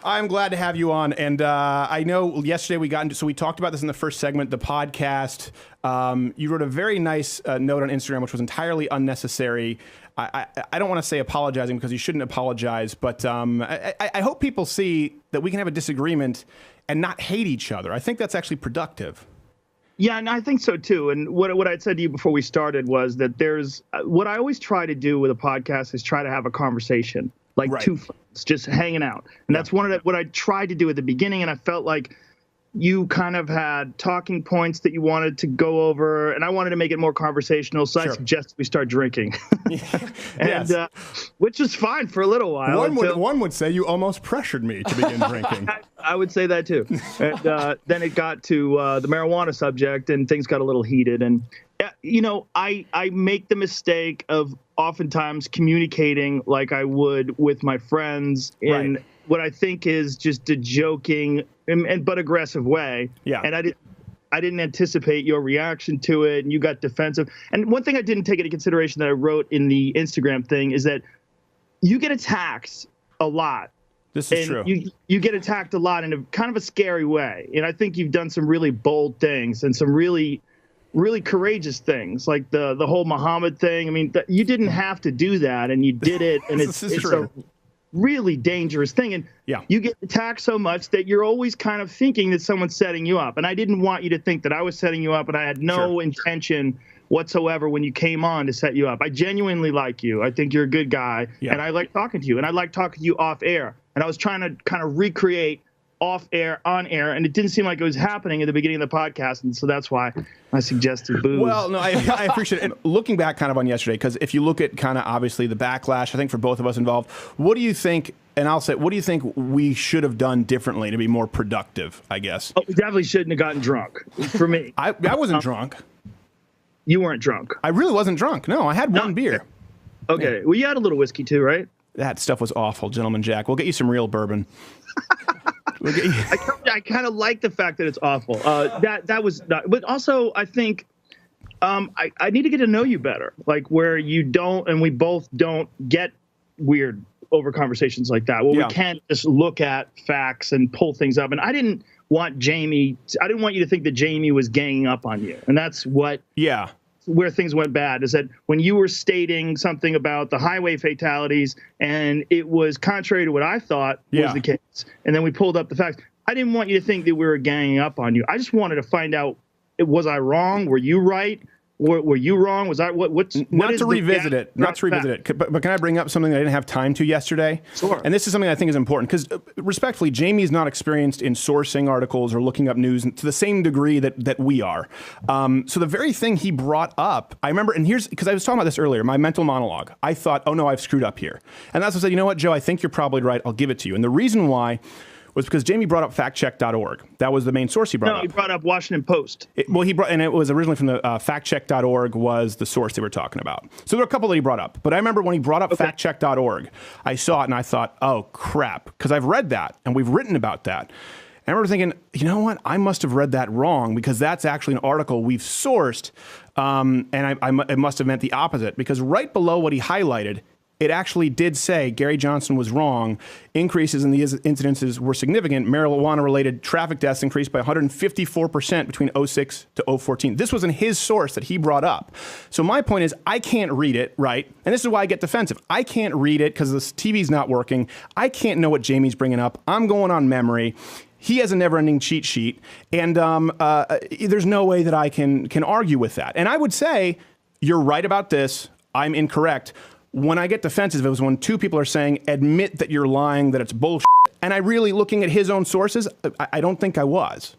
I'm glad to have you on. And I know yesterday we got into, so we talked about this in the first segment, the podcast. You wrote a very nice note on Instagram, which was entirely unnecessary. I don't want to say apologizing because you shouldn't apologize, but I hope people see that we can have a disagreement and not hate each other. I think that's actually productive. Yeah, and I think so too. And what I'd said to you before we started was that there's what I always try to do with a podcast is try to have a conversation, like two friends just hanging out. And that's what I tried to do at the beginning. And I felt like you kind of had talking points that you wanted to go over, and I wanted to make it more conversational. So I suggested we start drinking, and which is fine for a little while. One would say you almost pressured me to begin drinking. I would say that too. And then it got to the marijuana subject, and things got a little heated. And you know, I make the mistake of oftentimes communicating like I would with my friends in what I think is just a joking but aggressive way. Yeah. And I didn't anticipate your reaction to it, and you got defensive. And one thing I didn't take into consideration that I wrote in the Instagram thing is that you get attacked a lot. This is true. You get attacked a lot in a kind of a scary way. And I think you've done some really bold things and some really courageous things, like the whole Muhammad thing. I mean, you didn't have to do that, and you did it, and it's a really dangerous thing. And you get attacked so much that you're always kind of thinking that someone's setting you up. And I didn't want you to think that I was setting you up, and I had no intention whatsoever when you came on to set you up. I genuinely like you. I think you're a good guy, and I like talking to you, and I like talking to you off air. And I was trying to kind of recreate off air, on air, and it didn't seem like it was happening at the beginning of the podcast, and so that's why I suggested booze. Well, no, I appreciate it. And looking back kind of on yesterday, because if you look at kind of obviously the backlash, I think for both of us involved, what do you think, and I'll say, what do you think we should have done differently to be more productive, I guess? Oh, we definitely shouldn't have gotten drunk, for me. I wasn't drunk. You weren't drunk. I really wasn't drunk. No, I had one beer. Okay. Well, you had a little whiskey too, right? That stuff was awful, Gentleman Jack. We'll get you some real bourbon. I kind of like the fact that it's awful. That was not, but also I think I need to get to know you better, like where you don't, and we both don't get weird over conversations like that. Well, we can't just look at facts and pull things up. And I didn't want you to think that Jamie was ganging up on you. And that's what, where things went bad, is that when you were stating something about the highway fatalities and it was contrary to what I thought was the case, and then we pulled up the facts, I didn't want you to think that we were ganging up on you. I just wanted to find out, was I wrong? Were you right? Were you wrong? Was I not to revisit it? But can I bring up something that I didn't have time to yesterday? Sure. And this is something I think is important because, respectfully, Jamie is not experienced in sourcing articles or looking up news to the same degree that we are. So the very thing he brought up, I remember, and here's because I was talking about this earlier, my mental monologue. I thought, oh no, I've screwed up here, and that's what I said. You know what, Joe? I think you're probably right. I'll give it to you. And the reason why was because Jamie brought up factcheck.org. That was the main source he brought up. No, he brought up Washington Post. And it was originally from the factcheck.org was the source they were talking about. So there were a couple that he brought up. But I remember when he brought up factcheck.org, I saw it and I thought, oh, crap, because I've read that and we've written about that. And I remember thinking, you know what? I must have read that wrong because that's actually an article we've sourced. And it must have meant the opposite, because right below what he highlighted, it actually did say Gary Johnson was wrong. Increases in the incidences were significant. Marijuana-related traffic deaths increased by 154% between 06 to 014. This was in his source that he brought up. So my point is, I can't read it, right? And this is why I get defensive. I can't read it because this TV's not working. I can't know what Jamie's bringing up. I'm going on memory. He has a never-ending cheat sheet, and there's no way that I can argue with that. And I would say, you're right about this. I'm incorrect. When I get defensive, it was when two people are saying, admit that you're lying, that it's bullshit. And I really, looking at his own sources, I don't think I was.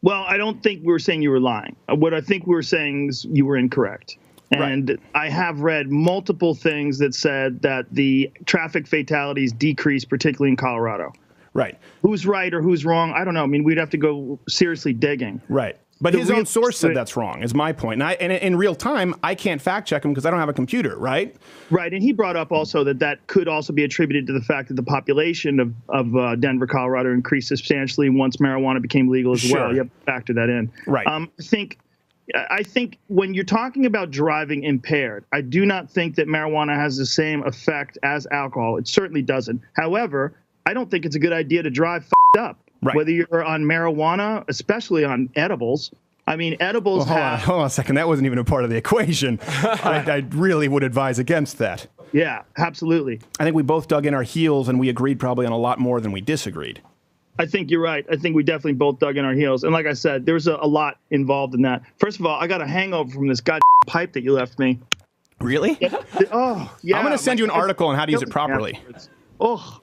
Well, I don't think we were saying you were lying. What I think we were saying is you were incorrect. And I have read multiple things that said that the traffic fatalities decreased, particularly in Colorado. Right. Who's right or who's wrong? I don't know. I mean, we'd have to go seriously digging. Right. But his own source said that's wrong, is my point. And in real time, I can't fact check him because I don't have a computer, right? Right. And he brought up also that could also be attributed to the fact that the population of Denver, Colorado increased substantially once marijuana became legal as well. You have to factor that in. Right. I think when you're talking about driving impaired, I do not think that marijuana has the same effect as alcohol. It certainly doesn't. However, I don't think it's a good idea to drive f***ed up. Right. Whether you're on marijuana, especially on edibles. I mean, edibles hold on a second. That wasn't even a part of the equation. I really would advise against that. Yeah, absolutely. I think we both dug in our heels and we agreed probably on a lot more than we disagreed. I think you're right. I think we definitely both dug in our heels. And like I said, there's a lot involved in that. First of all, I got a hangover from this goddamn pipe that you left me. Really? Oh, yeah. I'm going to send you an article on how to use it properly. Oh,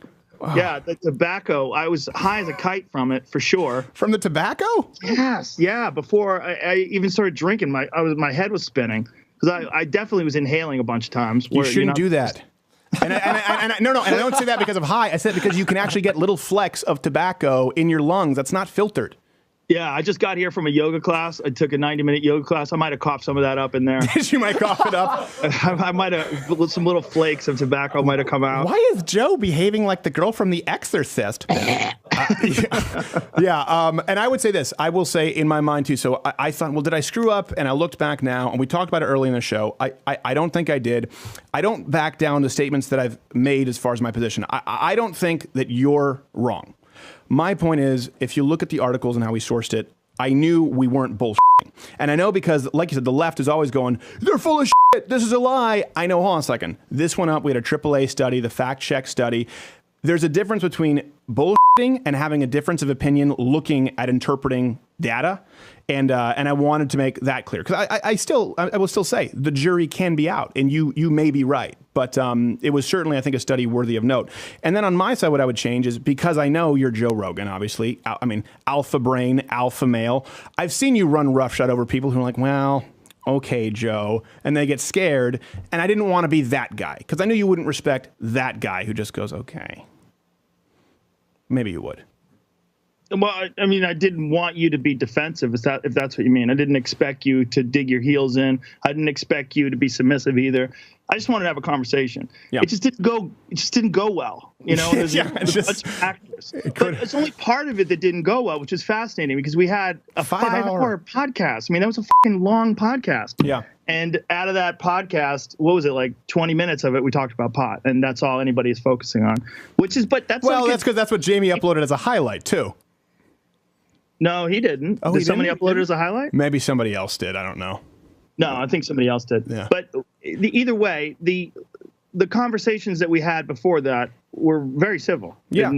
yeah, the tobacco. I was high as a kite from it, for sure. From the tobacco? Yes, yeah. Before I even started drinking, my head was spinning because I definitely was inhaling a bunch of times. You shouldn't do that. And I don't say that because of high. I said because you can actually get little flecks of tobacco in your lungs. That's not filtered. Yeah, I just got here from a yoga class. I took a 90-minute yoga class. I might have coughed some of that up in there. You might cough it up. I might have, some little flakes of tobacco might have come out. Why is Joe behaving like the girl from The Exorcist? Yeah, and I would say this. I will say in my mind too. So I thought, well, did I screw up? And I looked back now, and we talked about it early in the show. I don't think I did. I don't back down the statements that I've made as far as my position. I don't think that you're wrong. My point is, if you look at the articles and how we sourced it, I knew we weren't bullshitting. And I know because, like you said, the left is always going, they're full of shit. This is a lie. I know, hold on a second. This went up. We had a AAA study, the fact check study. There's a difference between bullshitting and having a difference of opinion looking at interpreting data. And I wanted to make that clear because I will still say the jury can be out and you may be right. But it was certainly, I think, a study worthy of note. And then on my side, what I would change is because I know you're Joe Rogan, obviously. I mean, alpha brain, alpha male. I've seen you run roughshod over people who are like, well, okay, Joe. And they get scared. And I didn't want to be that guy because I knew you wouldn't respect that guy who just goes, okay. Maybe you would. Well, I mean, I didn't want you to be defensive, if that's what you mean. I didn't expect you to dig your heels in. I didn't expect you to be submissive either. I just wanted to have a conversation. Yeah. It just didn't go well. You know, there's a bunch of factors. But it's only part of it that didn't go well, which is fascinating because we had a 5-hour podcast. I mean, that was a fucking long podcast. Yeah. And out of that podcast, what was it, like 20 minutes of it, we talked about pot, and that's all anybody is focusing on. Which is, but that's that's because that's what Jamie uploaded as a highlight too. No, he didn't. Oh, did somebody upload it as a highlight? Maybe somebody else did. I don't know. No, I think somebody else did. Yeah. But either way, the conversations that we had before that were very civil. Yeah.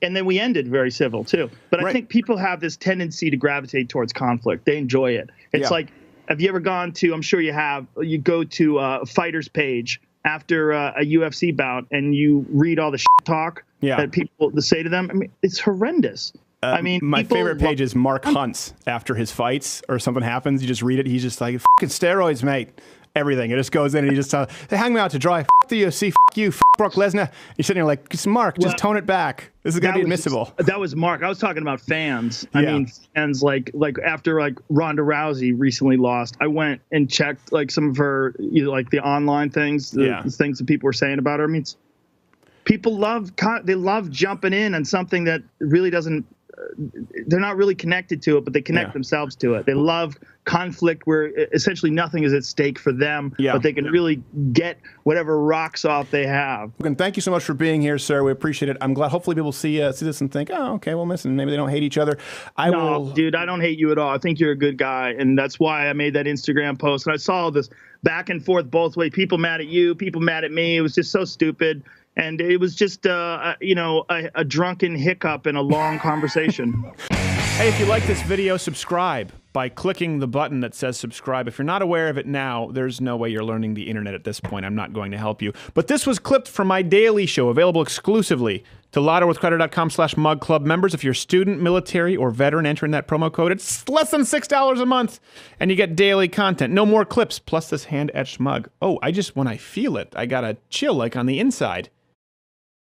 And then we ended very civil too. But I think people have this tendency to gravitate towards conflict. They enjoy it. It's like, have you ever gone to, I'm sure you have, you go to a fighter's page after a UFC bout and you read all the shit talk that people say to them? I mean, it's horrendous. I mean, my favorite page is Mark Hunt's after his fights or something happens. You just read it. He's just like, fucking steroids, mate. Everything. It just goes in and he just they hang me out to dry. F the UFC. F you. F Brock Lesnar. You're sitting there like, Mark, just tone it back. This is going to be admissible. That was Mark. I was talking about fans. I mean, fans like after like Ronda Rousey recently lost, I went and checked like some of her, like the online things, the things that people were saying about her. I mean, people love jumping in on something that really doesn't, they're not really connected to it, but they connect themselves to it. They love conflict where essentially nothing is at stake for them, but they can really get whatever rocks off they have. And thank you so much for being here, sir. We appreciate it. I'm glad hopefully people see this and think, oh, okay, well, listen, maybe they don't hate each other. Dude, I don't hate you at all. I think you're a good guy, and that's why I made that Instagram post. And I saw this back and forth both ways. People mad at you, people mad at me. It was just so stupid. And it was just, a drunken hiccup in a long conversation. Hey, if you like this video, subscribe by clicking the button that says subscribe. If you're not aware of it now, there's no way you're learning the internet at this point. I'm not going to help you. But this was clipped from my daily show, available exclusively to LottoWithCreditor.com/MugClub members. If you're a student, military, or veteran, enter in that promo code. It's less than $6 a month, and you get daily content. No more clips, plus this hand-etched mug. Oh, when I feel it, I got a chill like on the inside.